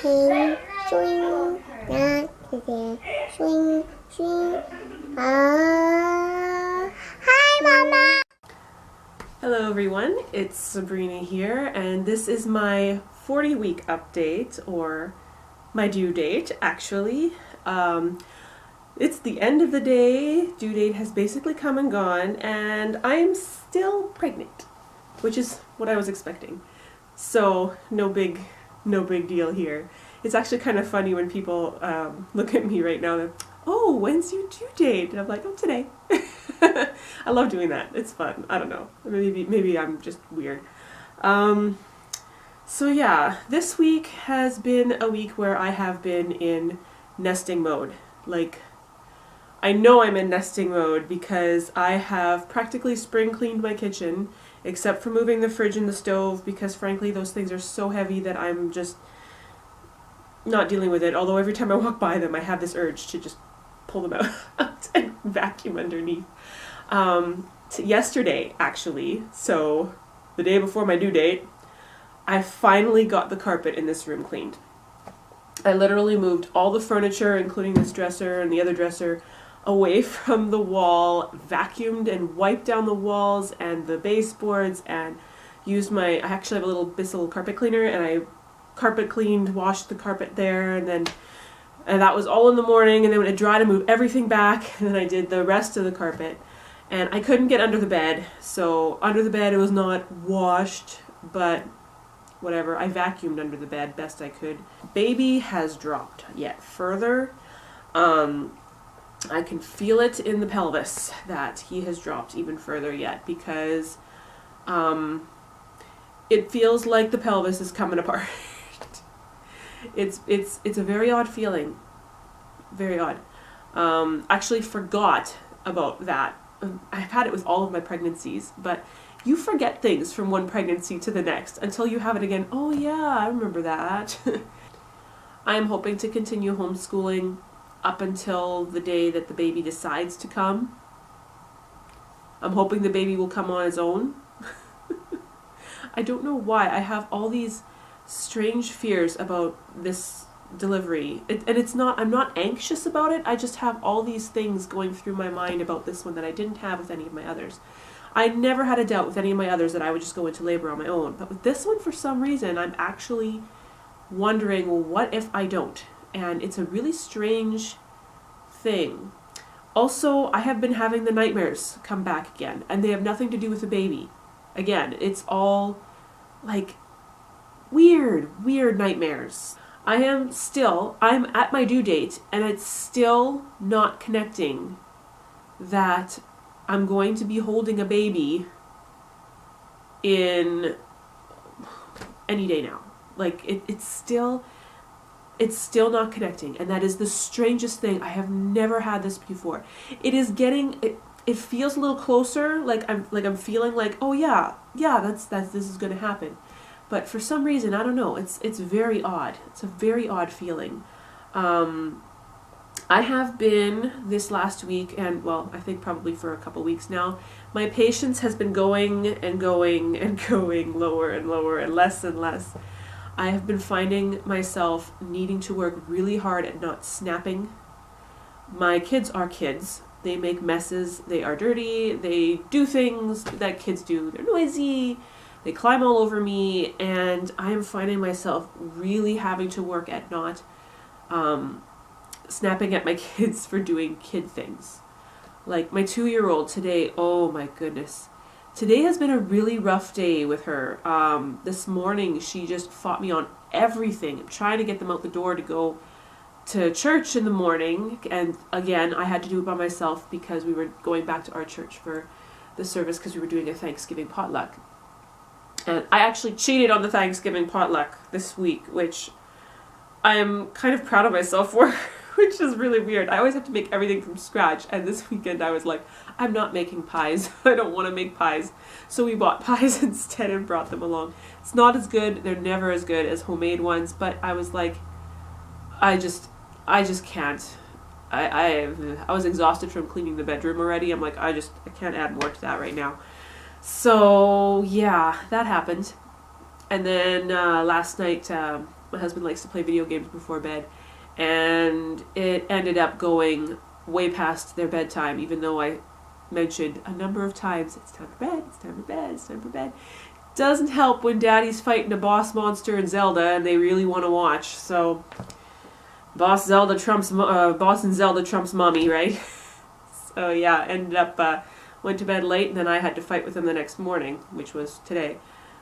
swing, swing, swing, swing. Hi, Mama. Hello everyone, it's Sabrina here, and this is my 40-week update, or my due date actually. It's the end of the day, due date has basically come and gone, and I'm still pregnant, which is what I was expecting. So no big deal here. It's actually kind of funny when people look at me right now and, oh, when's your due date? And I'm like, oh, today. I love doing that. It's fun. I don't know. Maybe I'm just weird. So yeah, this week has been a week where I have been in nesting mode. Like, I know I'm in nesting mode because I have practically spring cleaned my kitchen, except for moving the fridge and the stove, because frankly those things are so heavy that I'm just not dealing with it. Although every time I walk by them I have this urge to just pull them out and vacuum underneath. Yesterday actually, so the day before my due date, I finally got the carpet in this room cleaned. I literally moved all the furniture, including this dresser and the other dresser, away from the wall, vacuumed and wiped down the walls and the baseboards, and used I actually have a little Bissell carpet cleaner, and I carpet cleaned, washed the carpet there, and that was all in the morning, and then when it dried I moved everything back, and then I did the rest of the carpet. And I couldn't get under the bed, so under the bed it was not washed, but whatever, I vacuumed under the bed best I could. Baby has dropped yet further. I can feel it in the pelvis that he has dropped even further yet, because it feels like the pelvis is coming apart. It's a very odd feeling. Very odd. Actually forgot about that. I've had it with all of my pregnancies, but you forget things from one pregnancy to the next until you have it again. Oh yeah, I remember that. I am hoping to continue homeschooling up until the day that the baby decides to come. I'm hoping the baby will come on his own. I don't know why. I have all these strange fears about this delivery. I'm not anxious about it. I just have all these things going through my mind about this one that I didn't have with any of my others. I never had a doubt with any of my others that I would just go into labor on my own. But with this one, for some reason, I'm actually wondering, well, what if I don't? And it's a really strange thing. Also, I have been having the nightmares come back again, and they have nothing to do with the baby. Again, it's all like weird nightmares. I'm at my due date, and it's still not connecting that I'm going to be holding a baby in any day now. Like, it's still not connecting, and that is the strangest thing. I have never had this before. It is getting, it feels a little closer, like I'm feeling like, oh yeah, this is going to happen. But for some reason, I don't know, it's very odd. It's a very odd feeling. I have been this last week, and well, I think probably for a couple weeks now, my patience has been going and going and going lower and lower and less. I have been finding myself needing to work really hard at not snapping. My kids are kids. They make messes. They are dirty. They do things that kids do. They're noisy. They climb all over me, and I am finding myself really having to work at not snapping at my kids for doing kid things. Like my 2-year-old today, oh my goodness. Today has been a really rough day with her. This morning she just fought me on everything. I'm trying to get them out the door to go to church in the morning, and again I had to do it by myself because we were going back to our church for the service because we were doing a Thanksgiving potluck. And I actually cheated on the Thanksgiving potluck this week, which I am kind of proud of myself for, which is really weird. I always have to make everything from scratch, and this weekend I was like, I'm not making pies. I don't want to make pies. So we bought pies instead and brought them along. It's not as good. They're never as good as homemade ones, but I was like, I just can't. I was exhausted from cleaning the bedroom already. I'm like, I can't add more to that right now. So yeah, that happened. And then last night My husband likes to play video games before bed, and it ended up going way past their bedtime, even though I mentioned a number of times, it's time for bed, it's time for bed, it's time for bed. Doesn't help when Daddy's fighting a boss monster in Zelda and they really want to watch. So, boss and Zelda trumps mommy, right? So yeah, ended up went to bed late, and then I had to fight with him the next morning, which was today,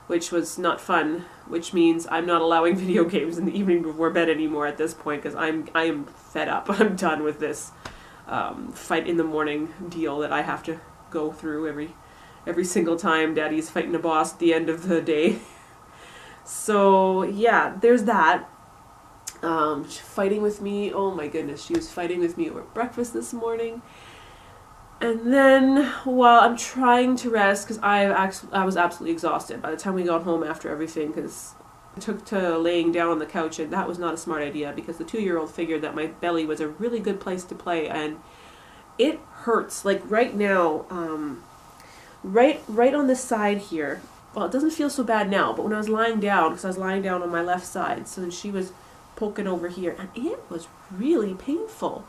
which was not fun. Which means I'm not allowing video games in the evening before bed anymore at this point, because I am fed up. I'm done with this fight in the morning deal that I have to go through every single time Daddy's fighting a boss at the end of the day. So yeah, there's that. Fighting with me. Oh my goodness, she was fighting with me over breakfast this morning. And then while I'm trying to rest, because I was absolutely exhausted by the time we got home after everything, because I took to laying down on the couch, and that was not a smart idea, because the 2-year-old figured that my belly was a really good place to play, and it hurts. Like right now, right on this side here. Well, it doesn't feel so bad now, but when I was lying down, because I was lying down on my left side, so then she was poking over here, and it was really painful.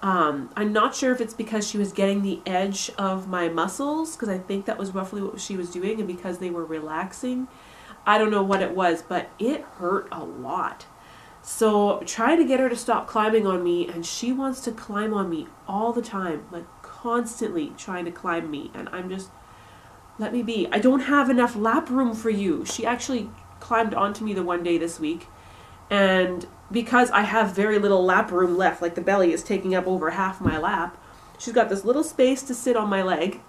I'm not sure if it's because she was getting the edge of my muscles, because I think that was roughly what she was doing, and because they were relaxing. I don't know what it was, but it hurt a lot. So trying to get her to stop climbing on me, and she wants to climb on me all the time, like constantly trying to climb me, and I'm just, let me be. I don't have enough lap room for you. She actually climbed onto me the one day this week, and because I have very little lap room left, like the belly is taking up over half my lap, she's got this little space to sit on my leg,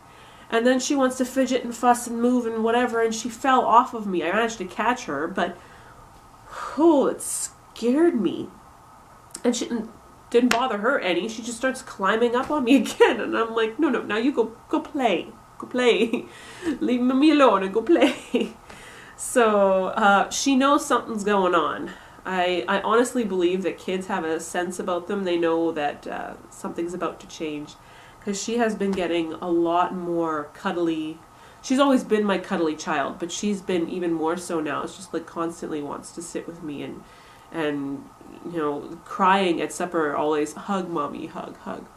and then she wants to fidget and fuss and move and whatever, and she fell off of me. I managed to catch her, but oh, it scared me. And she didn't bother her any. She just starts climbing up on me again, and I'm like, no, now you go play. Go play. Leave me alone and go play. So she knows something's going on. I honestly believe that kids have a sense about them. They know that something's about to change, because she has been getting a lot more cuddly. She's always been my cuddly child, but she's been even more so now. It's just like constantly wants to sit with me, and you know, crying at supper, always hug mommy, hug,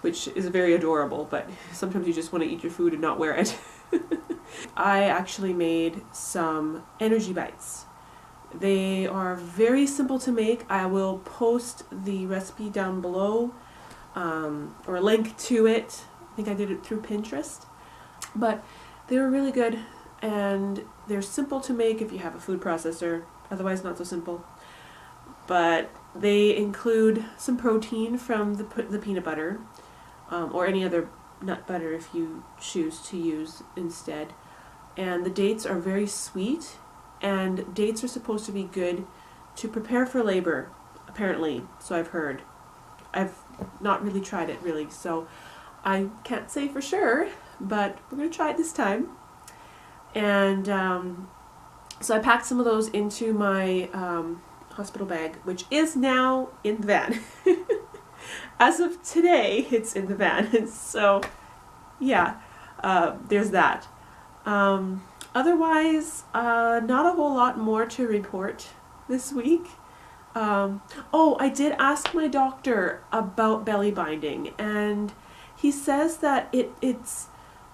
which is very adorable, but sometimes you just want to eat your food and not wear it. I actually made some energy bites. They are very simple to make. I will post the recipe down below, or a link to it. I think I did it through Pinterest. But they were really good, and they're simple to make if you have a food processor, otherwise not so simple. But they include some protein from the peanut butter, or any other nut butter if you choose to use instead. And the dates are very sweet. And dates are supposed to be good to prepare for labor, apparently, so I've heard. I've not really tried it, really, so I can't say for sure, but we're going to try it this time. And so I packed some of those into my hospital bag, which is now in the van. As of today, it's in the van. So, yeah, there's that. Otherwise, not a whole lot more to report this week. Oh, I did ask my doctor about belly binding, and he says that it's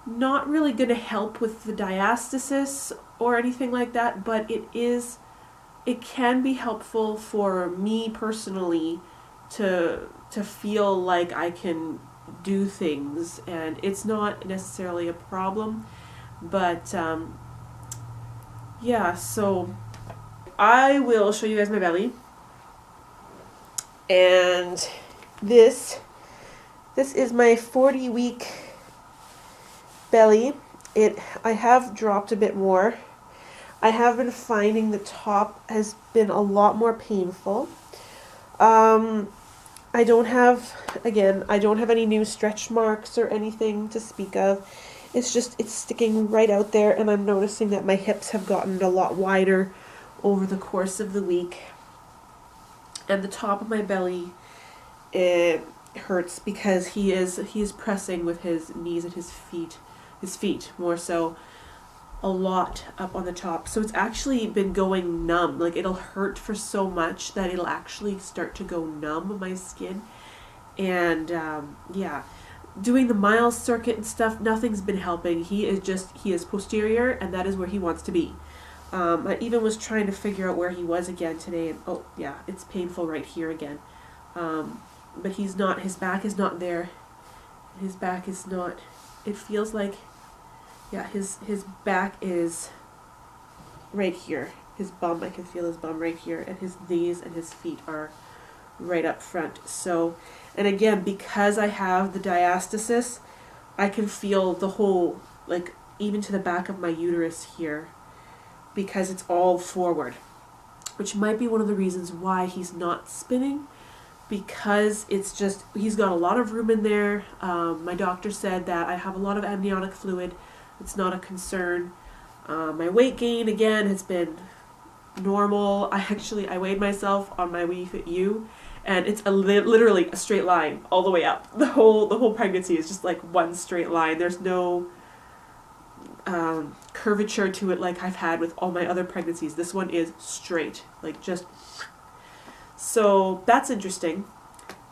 not really going to help with the diastasis or anything like that, but it can be helpful for me personally to feel like I can do things, and it's not necessarily a problem, but yeah, so I will show you guys my belly. And this is my 40-week belly. I have dropped a bit more. I have been finding the top has been a lot more painful. I don't have any new stretch marks or anything to speak of. It's sticking right out there, and I'm noticing that my hips have gotten a lot wider over the course of the week. And the top of my belly, it hurts because he is pressing with his knees and his feet more so. a lot up on the top. So it's actually been going numb. Like it'll hurt for so much that it'll actually start to go numb, my skin. And yeah, doing the Miles circuit and stuff, nothing's been helping. He is posterior, and that is where he wants to be. I even was trying to figure out where he was again today, and oh yeah, it's painful right here again. But he's not, his back is not there. His back is not, it feels like, yeah, his back is right here. His bum, I can feel his bum right here, and his knees and his feet are right up front. So, and again, because I have the diastasis, I can feel the whole, like, even to the back of my uterus here, because it's all forward, which might be one of the reasons why he's not spinning, because it's just, he's got a lot of room in there. My doctor said that I have a lot of amniotic fluid. It's not a concern. My weight gain, again, has been normal. I weighed myself on my We Fit You, and it's literally a straight line all the way up. The whole pregnancy is just like one straight line. There's no curvature to it like I've had with all my other pregnancies. This one is straight, like just. So that's interesting.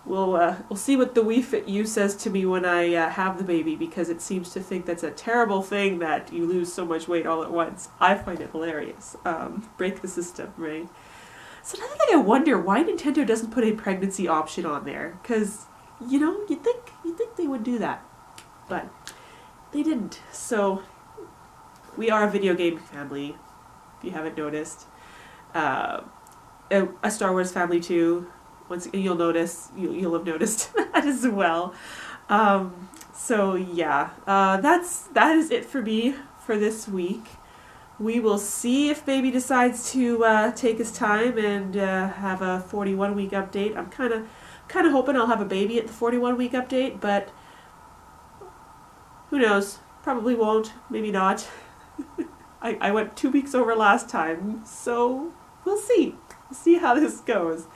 We'll see what the We Fit You says to me when I have the baby, because it seems to think that's a terrible thing that you lose so much weight all at once. I find it hilarious. Break the system, right? So another thing, I wonder why Nintendo doesn't put a pregnancy option on there, because you know, you'd think they would do that, but they didn't. So we are a video game family, if you haven't noticed. A Star Wars family too. Once you'll have noticed that as well. So yeah, that is it for me for this week. We will see if baby decides to take his time and have a 41-week update. I'm kind of hoping I'll have a baby at the 41-week update, but who knows? Probably won't. Maybe not. I went 2 weeks over last time, so we'll see. We'll see how this goes.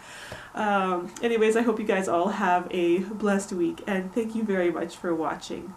Anyways, I hope you guys all have a blessed week, and thank you very much for watching.